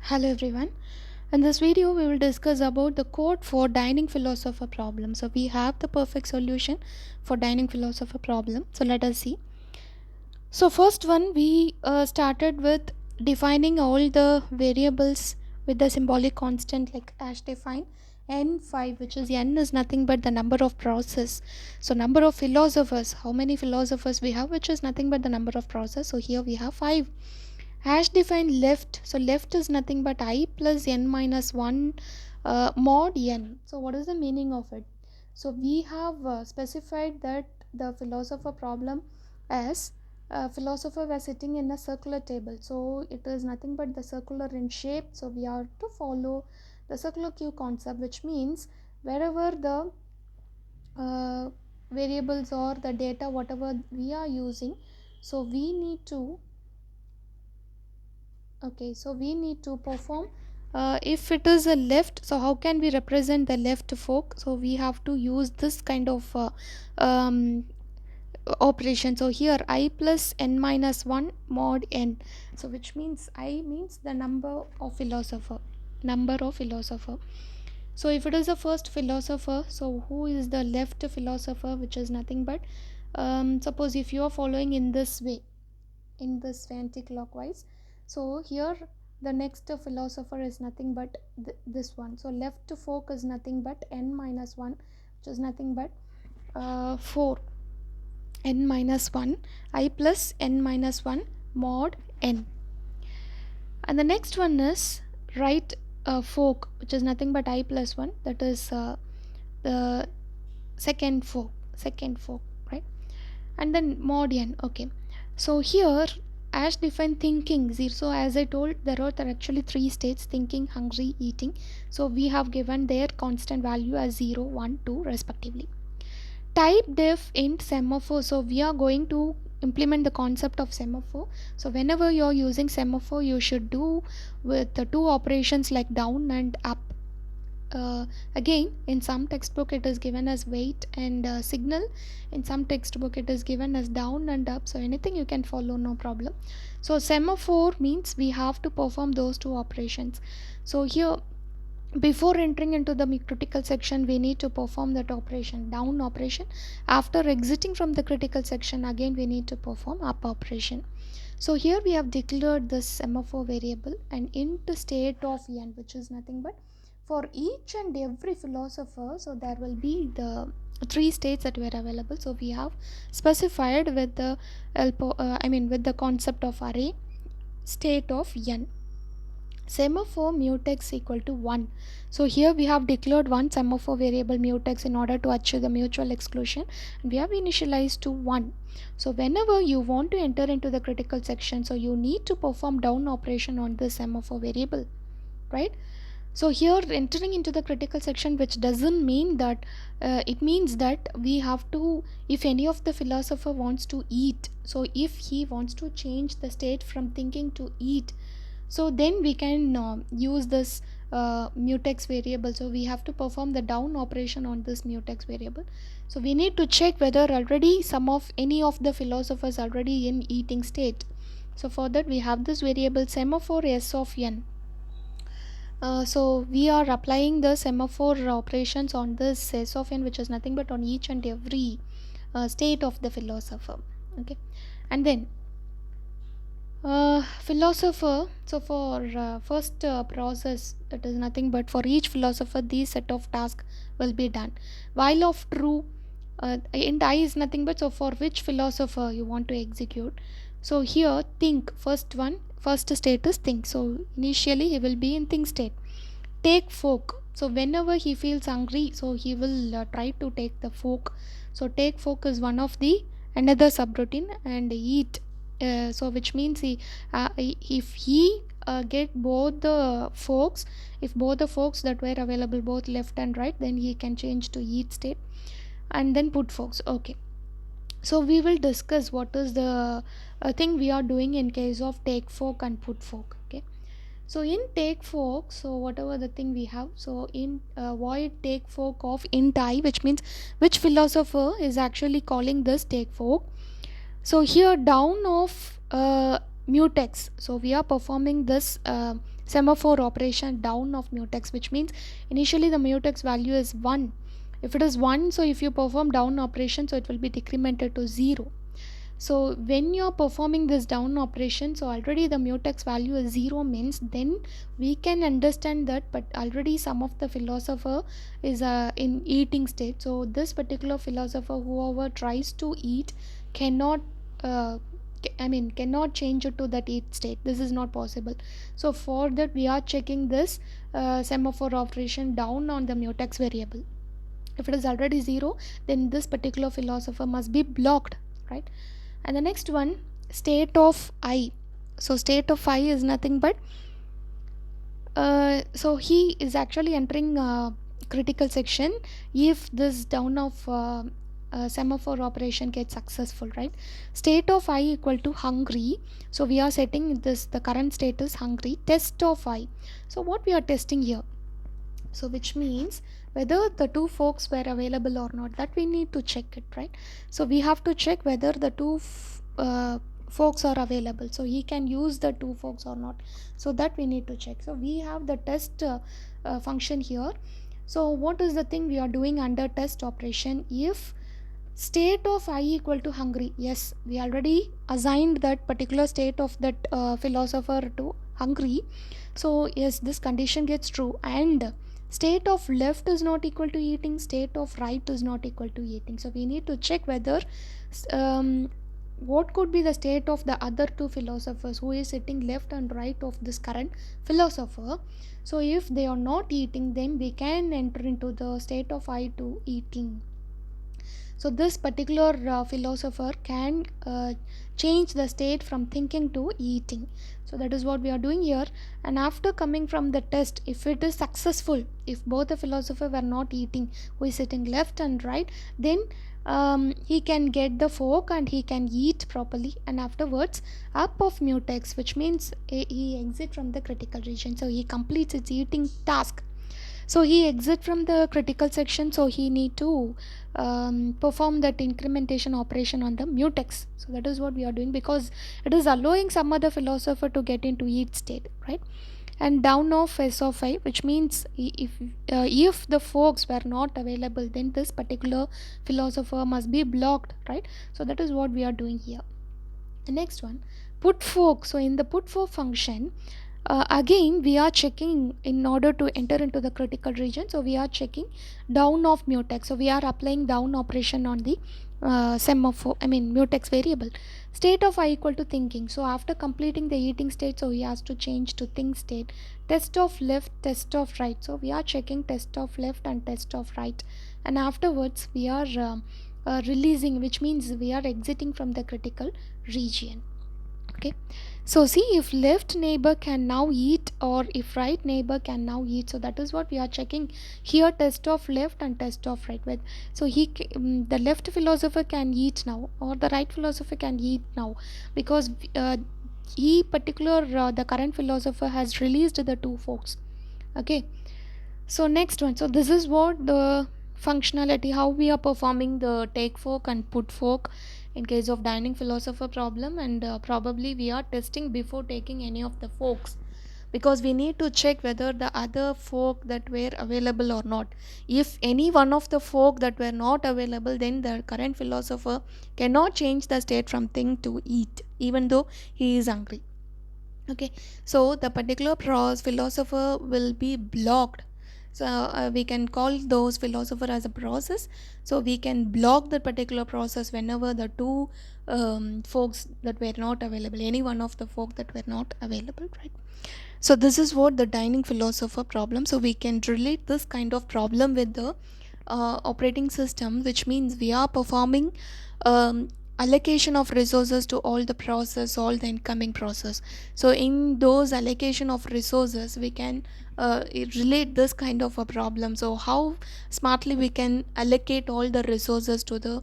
Hello everyone. In this video we will discuss about the code for dining philosopher problem. So we have the perfect solution for dining philosopher problem. So let us see. So first one we started with defining all the variables with the symbolic constant like as define n5, which is n is nothing but the number of process. So number of philosophers, how many philosophers we have, which is nothing but the number of process. So here we have 5. Hash define left. So left is nothing but I plus n minus 1 mod n. So what is the meaning of it? So we have specified that the philosopher problem as philosopher was sitting in a circular table. So it is nothing but the circular in shape. So we are to follow the circular queue concept, which means wherever the variables or the data whatever we are using, so we need to perform if it is a left, so how can we represent the left fork? So we have to use this kind of um, operation. So here I plus n minus 1 mod n, so which means I means the number of philosopher. So if it is the first philosopher, so who is the left philosopher, which is nothing but suppose if you are following in this way, anti-clockwise, so here the next philosopher is nothing but this one. So left fork is nothing but n minus 1, which is nothing but 4 n minus 1 I plus n minus 1 mod n. And the next one is right fork, which is nothing but I plus 1, that is the second fork, right? And then mod n. Okay, so here as define thinking 0. So as I told, there are actually 3 states: thinking, hungry, eating. So we have given their constant value as 0, 1, 2 respectively. Type def int semaphore. So we are going to implement the concept of semaphore. So whenever you're using semaphore, you should do with the 2 operations like down and up. Again, in some textbook it is given as wait and signal. In some textbook it is given as down and up. So anything you can follow, no problem. So semaphore means we have to perform those 2 operations. So here, before entering into the critical section, we need to perform that operation, down operation. After exiting from the critical section, again we need to perform up operation. So here we have declared this semaphore variable and int state of n, which is nothing but for each and every philosopher. So there will be the 3 states that were available. So we have specified with the with the concept of array state of n. Semaphore mutex equal to 1. So here we have declared one semaphore variable mutex in order to achieve the mutual exclusion, and we have initialized to 1. So whenever you want to enter into the critical section, so you need to perform down operation on the semaphore variable, right? So here entering into the critical section, which doesn't mean that it means that we have to, if any of the philosopher wants to eat, so if he wants to change the state from thinking to eat, so then we can use this mutex variable. So we have to perform the down operation on this mutex variable. So we need to check whether already any of the philosophers already in eating state. So for that we have this variable semaphore s of n. So we are applying the semaphore operations on this s of n, which is nothing but on each and every state of the philosopher. Okay, and then philosopher. So for first process, that is nothing but for each philosopher these set of tasks will be done. While of true, int I is nothing but, so for which philosopher you want to execute. So here think, first state is think. So initially he will be in think state. Take fork. So whenever he feels hungry, so he will try to take the fork. So take fork is one of the another subroutine, and eat. So which means if he get both the forks, if both the forks that were available both left and right, then he can change to eat state, and then put forks. Okay, so we will discuss what is the thing we are doing in case of take fork and put fork. Okay, so in take fork, so whatever the thing we have, so in void take fork of int I, which means which philosopher is actually calling this take fork. So here down of mutex, so we are performing this semaphore operation down of mutex, which means initially the mutex value is 1. If it is 1, so if you perform down operation, so it will be decremented to 0. So when you're performing this down operation, so already the mutex value is 0 means, then we can understand that, but already some of the philosopher is in eating state. So this particular philosopher, whoever tries to eat, cannot cannot change it to that eat state. This is not possible. So for that we are checking this semaphore operation down on the mutex variable. If it is already 0, then this particular philosopher must be blocked, right? And the next one, state of I. So state of I is nothing but so he is actually entering critical section if this down of semaphore operation gets successful, right? State of I equal to hungry. So we are setting this, the current state is hungry. Test of I. So what we are testing here, so which means whether the two folks were available or not, that we need to check it, right? So we have to check whether the two folks are available, so he can use the two folks or not, so that we need to check. So we have the test function here. So what is the thing we are doing under test operation? If state of I equal to hungry, yes, we already assigned that particular state of that philosopher to hungry. So yes, this condition gets true, and state of left is not equal to eating, state of right is not equal to eating. So we need to check whether what could be the state of the other two philosophers who is sitting left and right of this current philosopher. So if they are not eating, then we can enter into the state of I to eating. So this particular philosopher can change the state from thinking to eating. So that is what we are doing here. And after coming from the test, if it is successful, if both the philosopher were not eating, who is sitting left and right, then he can get the fork and he can eat properly, and afterwards up of mutex, which means he exit from the critical region, so he completes its eating task. So he exit from the critical section, so he need to perform that incrementation operation on the mutex. So that is what we are doing, because it is allowing some other philosopher to get into eat state, right? And down of s of I, which means if the folks were not available, then this particular philosopher must be blocked, right? So that is what we are doing here. The next one, put fork. So in the put fork function, again we are checking in order to enter into the critical region, so we are checking down of mutex. So we are applying down operation on the semaphore, mutex variable. State of I equal to thinking. So after completing the eating state, so he has to change to think state. Test of left, test of right. So we are checking test of left and test of right, and afterwards we are releasing, which means we are exiting from the critical region. Okay, so see if left neighbor can now eat or if right neighbor can now eat. So that is what we are checking here, test of left and test of right. With so the left philosopher can eat now or the right philosopher can eat now, because he particular the current philosopher has released the two folks. Okay, so next one, so this is what the functionality, how we are performing the take fork and put fork in case of dining philosopher problem. And probably we are testing before taking any of the forks, because we need to check whether the other fork that were available or not. If any one of the fork that were not available, then the current philosopher cannot change the state from thing to eat, even though he is hungry. Okay, so the particular philosopher will be blocked. So we can call those philosopher as a process. So we can block the particular process whenever the two folks that were not available, any one of the folk that were not available, right? So this is what the dining philosopher problem. So we can relate this kind of problem with the operating system, which means we are performing allocation of resources to all the process, all the incoming process. So in those allocation of resources, we can relate this kind of a problem. So how smartly we can allocate all the resources to the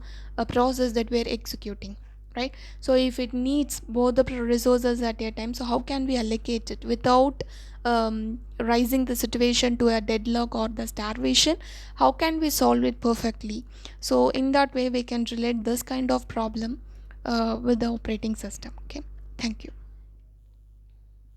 process that we are executing, right? So if it needs both the resources at a time, so how can we allocate it without rising the situation to a deadlock or the starvation? How can we solve it perfectly? So in that way we can relate this kind of problem with the operating system. Okay, thank you.